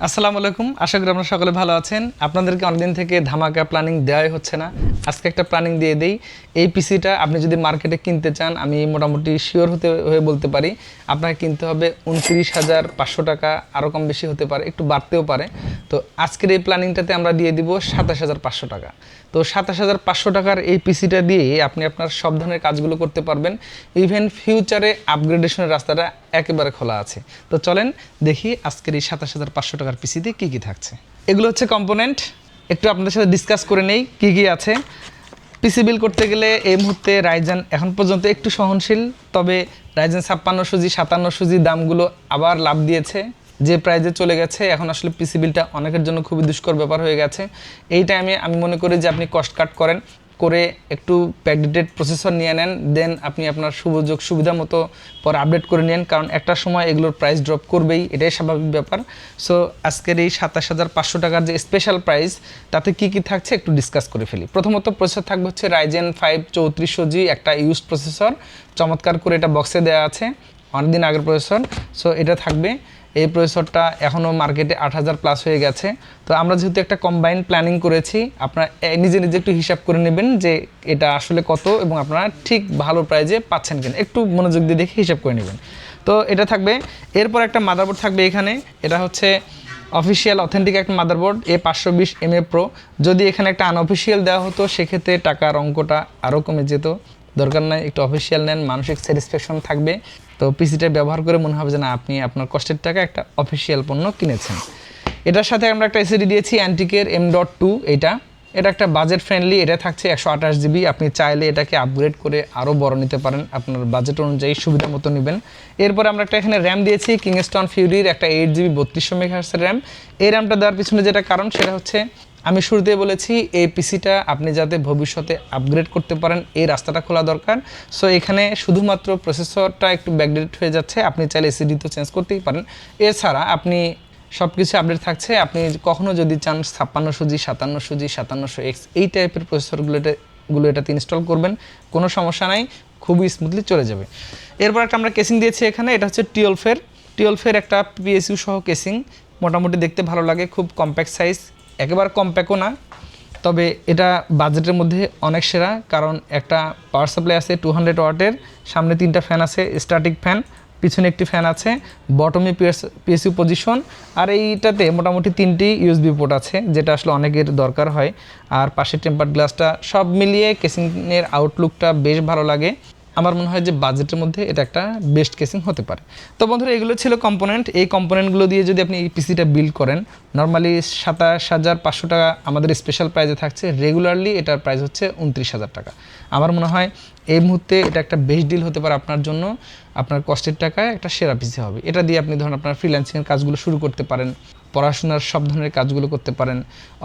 আসসালামু আলাইকুম, আশা করি আপনারা সকলে ভালো আছেন। আপনাদেরকে অনেকদিন থেকে ধামাকা প্ল্যানিং দেওয়াই হচ্ছে না, আজকে একটা প্ল্যানিং দিয়ে দেই। এই পিসিটা আপনি যদি মার্কেটে কিনতে চান, আমি মোটামুটি শিওর হয়ে বলতে পারি আপনাকে কিনতে হবে 29,500 টাকা, আরও কম বেশি হতে পারে, একটু বাড়তেও পারে। তো আজকের এই প্ল্যানিংটাতে আমরা দিয়ে দিব 27,500 টাকা। তো 27,500 টাকার এই পিসিটা দিয়ে আপনি আপনার সব ধরনের কাজগুলো করতে পারবেন। ইভেন ফিউচারে আপগ্রেডেশনের রাস্তাটা একেবারে খোলা আছে। তো চলেন দেখি আজকের এই 27,500 টাকার পিসিতে কী কী থাকছে। এগুলো হচ্ছে কম্পোনেন্ট, একটু আপনাদের সাথে ডিসকাস করে নেই কী কী আছে। পিসি বিল করতে গেলে এই মুহূর্তে রাইজেন এখন পর্যন্ত একটু সহনশীল, তবে রাইজেন 5600G 5700G দামগুলো আবার লাভ দিয়েছে, যে প্রাইজে চলে গেছে। এখন আসলে পিসি বিলটা অনেকের জন্য খুবই দুষ্কর ব্যাপার হয়ে গেছে। এই টাইমে আমি মনে করি যে আপনি কস্ট কাট করেন, করে একটু প্যাকেটেড প্রসেসর নিয়ে নেন, দেন আপনি আপনার সুবিধা মতো পরে আপডেট করে নেন, কারণ একটা সময় এগুলোর প্রাইস ড্রপ করবেই, এটাই স্বাভাবিক ব্যাপার। সো আজকের এই 27,500 টাকার যে স্পেশাল প্রাইস, তাতে কি কি থাকছে একটু ডিসকাস করে ফেলি। প্রথমত প্রসেসর থাকবে হচ্ছে রাইজেন 5 3400G, একটা ইউজড প্রসেসর, চমৎকার করে এটা বক্সে দেওয়া আছে, অনেকদিন আগের প্রসেসর। সো এটা থাকবে। এই প্রসেসরটা এখনও মার্কেটে 8,000 প্লাস হয়ে গেছে। তো আমরা যেহেতু একটা কম্বাইন প্ল্যানিং করেছি, আপনারা নিজে নিজে একটু হিসাব করে নেবেন যে এটা আসলে কত এবং আপনারা ঠিক ভালো প্রাইজে পাচ্ছেন কিনা, একটু মনোযোগ দিয়ে দেখে হিসাব করে নেবেন। তো এটা থাকবে। এরপর একটা মাদারবোর্ড থাকবে এখানে, এটা হচ্ছে অফিসিয়াল অথেন্টিক একটা মাদারবোর্ড A520MA Pro। যদি এখানে একটা আনঅফিসিয়াল দেওয়া হতো সেক্ষেত্রে টাকার অঙ্কটা আরও কমে যেত, দরকার নাই, একটু অফিসিয়াল নেন, মানসিক স্যাটিসফ্যাকশন থাকবে। তো পিসিটা ব্যবহার করে মনে হবে যে না, আপনি আপনার কষ্টের টাকা একটা অফিসিয়াল পণ্য কিনেছেন। এটার সাথে আমরা একটা এসএসডি দিয়েছি অ্যান্টিকের M.2, এটা একটা বাজেট ফ্রেন্ডলি, এটা থাকছে 128GB। আপনি চাইলে এটাকে আপগ্রেড করে আরও বড় নিতে পারেন, আপনার বাজেট অনুযায়ী সুবিধা মতো নেবেন। এরপর আমরা একটা এখানে র্যাম দিয়েছি কিংস্টন ফিউরির একটা 8GB 3200 MHz র্যাম। এই র্যামটা দেওয়ার পিছনে যেটা কারণ সেটা হচ্ছে, আমি শুরুতেই বলেছি এই পিসিটা আপনি যাতে ভবিষ্যতে আপগ্রেড করতে পারেন এই রাস্তাটা খোলা দরকার। সো এখানে শুধুমাত্র প্রসেসরটা একটু ব্যাকডেট হয়ে যাচ্ছে, আপনি চাইলে এসএসডি তো চেঞ্জ করতেই পারেন। এছাড়া আপনি সব কিছু আপডেট থাকছে। আপনি কখনো যদি চান 5600G 5700G 5700X এই টাইপের প্রসেসরগুলো এটাতে ইনস্টল করবেন, কোনো সমস্যা নাই, খুবই স্মুথলি চলে যাবে। এরপর একটা আমরা কেসিং দিয়েছি এখানে, এটা হচ্ছে 12 একটা PSU সহ কেসিং, মোটামুটি দেখতে ভালো লাগে, খুব কম্প্যাক্ট সাইজ, একেবারে কম্প্যাক্টও না, তবে এটা বাজেটের মধ্যে অনেক সেরা। কারণ একটা পাওয়ার সাপ্লাই আছে 200 ওয়াটের, সামনে 3টা ফ্যান আছে, স্ট্যাটিক ফ্যান, পিছনে একটি ফ্যান আছে, বটমে PSU পজিশন, আর এইটাতে মোটামুটি 3টি USB পোর্ট আছে, যেটা আসলে অনেকের দরকার হয়। আর পাশে টেম্পারড গ্লাসটা, সব মিলিয়ে কেসিংয়ের আউটলুকটা বেশ ভালো লাগে। আমার মনে হয় যে বাজেটের মধ্যে এটা একটা বেস্ট কেসিং হতে পারে। তো বন্ধুরা, এগুলো ছিল কম্পোনেন্ট। এই কম্পোনেন্টগুলো দিয়ে যদি আপনি এই পিসিটা বিল্ড করেন, নর্মালি 27,500 টাকা আমাদের স্পেশাল প্রাইজে থাকছে, রেগুলারলি এটার প্রাইস হচ্ছে 29,000 টাকা। আমার মনে হয় এই মুহূর্তে এটা একটা বেস্ট ডিল হতে পারে আপনার জন্য, আপনার কষ্টের টাকায় একটা সেরা পিসি হবে। এটা দিয়ে আপনি ধরুন আপনার ফ্রিল্যান্সিংয়ের কাজগুলো শুরু করতে পারেন, পড়াশোনার সব ধরনের কাজগুলো করতে পারেন,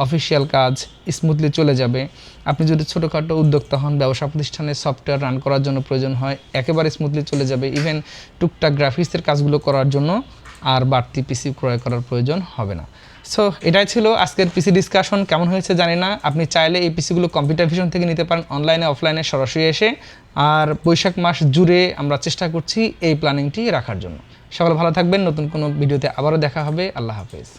অফিসিয়াল কাজ স্মুথলি চলে যাবে। আপনি যদি ছোটোখাটো উদ্যোক্তা হন, ব্যবসা প্রতিষ্ঠানে সফটওয়্যার রান করার জন্য প্রয়োজন হয়, একেবারে স্মুথলি চলে যাবে। ইভেন টুকটাক গ্রাফিক্সের কাজগুলো করার জন্য আর বাড়তি পিসি ক্রয় করার প্রয়োজন হবে না। সো এটাই ছিল আজকের পিসি ডিসকাশন। কেমন হয়েছে জানি না, আপনি চাইলে এই পিসিগুলো কম্পিউটার ভিশন থেকে নিতে পারেন, অনলাইনে অফলাইনে সরাসরি এসে। আর বৈশাখ মাস জুড়ে আমরা চেষ্টা করছি এই প্ল্যানিংটি রাখার জন্য। সকলে ভালো থাকবেন, নতুন কোনো ভিডিওতে আবারও দেখা হবে। আল্লাহ হাফেজ।